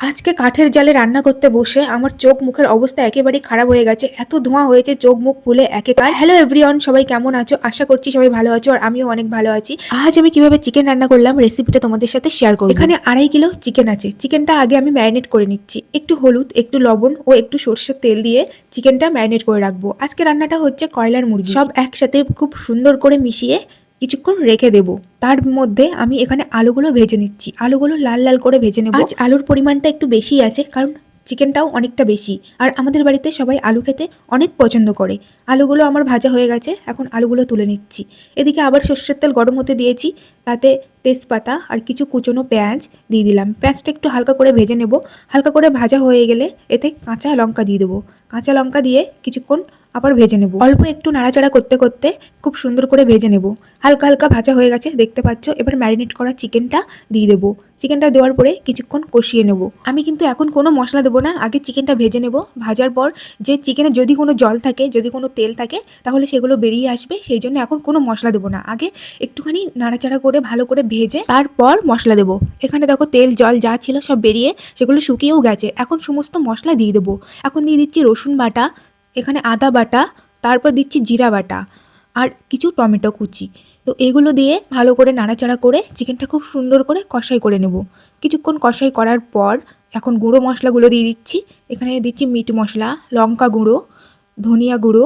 আজকে কাঠের জালে রান্না করতে বসে আমার চোখ মুখের অবস্থা একেবারেই খারাপ হয়ে গেছে। এত ধোঁয়া হয়েছে, চোখ মুখ ফুলে একেকার। হ্যালো এভরিওয়ান, সবাই কেমন আছো? আশা করছি সবাই ভালো আছো আর আমিও অনেক ভালো আছি। আজ আমি কিভাবে চিকেন রান্না করলাম রেসিপিটা তোমাদের সাথে শেয়ার করব। এখানে 2.5 কিলো চিকেন আছে। চিকেনটা আগে আমি ম্যারিনেট করে নিচ্ছি। একটু হলুদ, একটু লবণ ও একটু সরষের তেল দিয়ে চিকেনটা ম্যারিনেট করে রাখবো। আজকে রান্নাটা হচ্ছে কয়লার মুরগি। সব একসাথে খুব সুন্দর করে মিশিয়ে কিছুক্ষণ রেখে দেব। তার মধ্যে আমি এখানে আলুগুলো ভেজে নিচ্ছি। আলুগুলো লাল লাল করে ভেজে নেব। আজ আলুর পরিমাণটা একটু বেশি আছে, কারণ চিকেনটাও অনেকটা বেশি। আর আমাদের বাড়িতে সবাই আলু খেতে অনেক পছন্দ করে। আলুগুলো আমার ভাজা হয়ে গেছে, এখন আলুগুলো তুলে নিচ্ছি। এদিকে আবার সর্ষের তেল গরম হতে দিয়েছি, তাতে তেজপাতা আর কিছু কুচনো পেঁয়াজ দিয়ে দিলাম। পেঁয়াজটা একটু হালকা করে ভেজে নেব। হালকা করে ভাজা হয়ে গেলে এতে কাঁচা লঙ্কা দিয়ে দেবো। কাঁচা লঙ্কা দিয়ে কিছুক্ষণ আবার ভেজে নেব। অল্প একটু নাড়াচাড়া করতে করতে খুব সুন্দর করে ভেজে নেব। হালকা হালকা ভাজা হয়ে গেছে, দেখতে পাচ্ছ। এবার ম্যারিনেট করা চিকেনটা দিয়ে দেবো। চিকেনটা দেওয়ার পরে কিছুক্ষণ কষিয়ে নেব। আমি কিন্তু এখন কোনো মশলা দেবো না, আগে চিকেনটা ভেজে নেব। ভাজার পর যে চিকেনে যদি কোনো জল থাকে, যদি কোনো তেল থাকে, তাহলে সেগুলো বেরিয়ে আসবে। সেই জন্য এখন কোনো মশলা দেবো না, আগে একটুখানি নাড়াচাড়া করে ভালো করে ভেজে তারপর মশলা দেবো। এখানে দেখো তেল জল যা ছিল সব বেরিয়ে সেগুলো শুকিয়েও গেছে। এখন সমস্ত মশলা দিয়ে দেবো। এখন দিয়ে দিচ্ছি রসুন বাটা, এখানে আদা বাটা, তারপর দিচ্ছি জিরা বাটা আর কিছু টমেটো কুচি। তো এগুলো দিয়ে ভালো করে নাড়াচাড়া করে চিকেনটা খুব সুন্দর করে কষাই করে নেব। কিছুক্ষণ কষাই করার পর এখন গুঁড়ো মশলাগুলো দিয়ে দিচ্ছি। এখানে দিচ্ছি মিট মশলা, লঙ্কা গুঁড়ো, ধনিয়া গুঁড়ো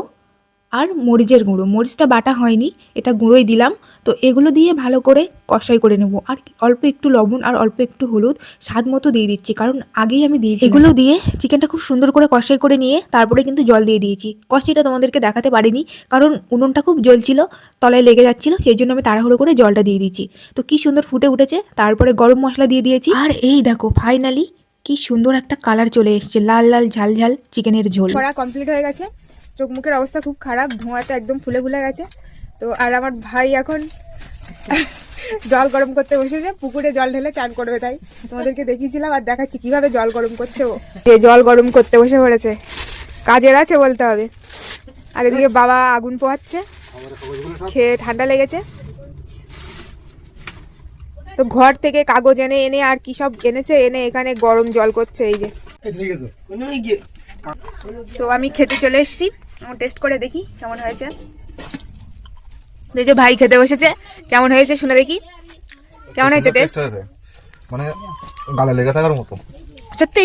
আর মরিচের গুঁড়ো। মরিচটা বাটা হয়নি, এটা গুঁড়োই দিলাম। তো এগুলো দিয়ে ভালো করে কষাই করে নেব। আর অল্প একটু লবণ আর অল্প একটু হলুদ স্বাদ মতো দিয়ে দিচ্ছি, কারণ আগেই আমি দিয়েছি। এগুলো দিয়ে চিকেনটা খুব সুন্দর করে কষাই করে নিয়ে তারপরে কিন্তু জল দিয়ে দিয়েছি। কষিটা তোমাদেরকে দেখাতে পারিনি, কারণ উনুনটা খুব জ্বলছিল, তলায় লেগে যাচ্ছিল, সেই জন্য আমি তাড়াহুড়ো করে জলটা দিয়ে দিয়েছি। তো কি সুন্দর ফুটে উঠেছে। তারপরে গরম মশলা দিয়ে দিয়েছি। আর এই দেখো ফাইনালি কি সুন্দর একটা কালার চলে এসেছে, লাল লাল ঝাল ঝাল চিকেনের ঝোল। করা কমপ্লিট হয়ে গেছে। চোখ মুখের অবস্থা খুব খারাপ, ধোঁয়াতে একদম ফুলে ফুলে গেছে। তো আর আমার ভাই এখন জল গরম করতে বসেছে, পুকুরে জল ঢেলে চান করবে। তাই তোমাদেরকে দেখিয়েছিলাম আর দেখাচ্ছি কিভাবে জল গরম করছে ও। যে জল গরম করতে বসে পড়েছে, কাজের আছে বলতে হবে। আর এদিকে বাবা আগুন পোহাচ্ছে, খেয়ে ঠান্ডা লেগেছে। তো ঘর থেকে কাগজ এনে এনে আর কি সব এনেছে, এনে এখানে গরম জল করছে। এই যে তো আমি খেতে চলে এসেছি, টেস্ট করে দেখি কেমন হয়েছে। এই যে ভাই খেতে বসেছে, কেমন হয়েছে শুনে দেখি কেমন হয়েছে টেস্ট। মানে গালে লেগে থাকার মতো সত্যি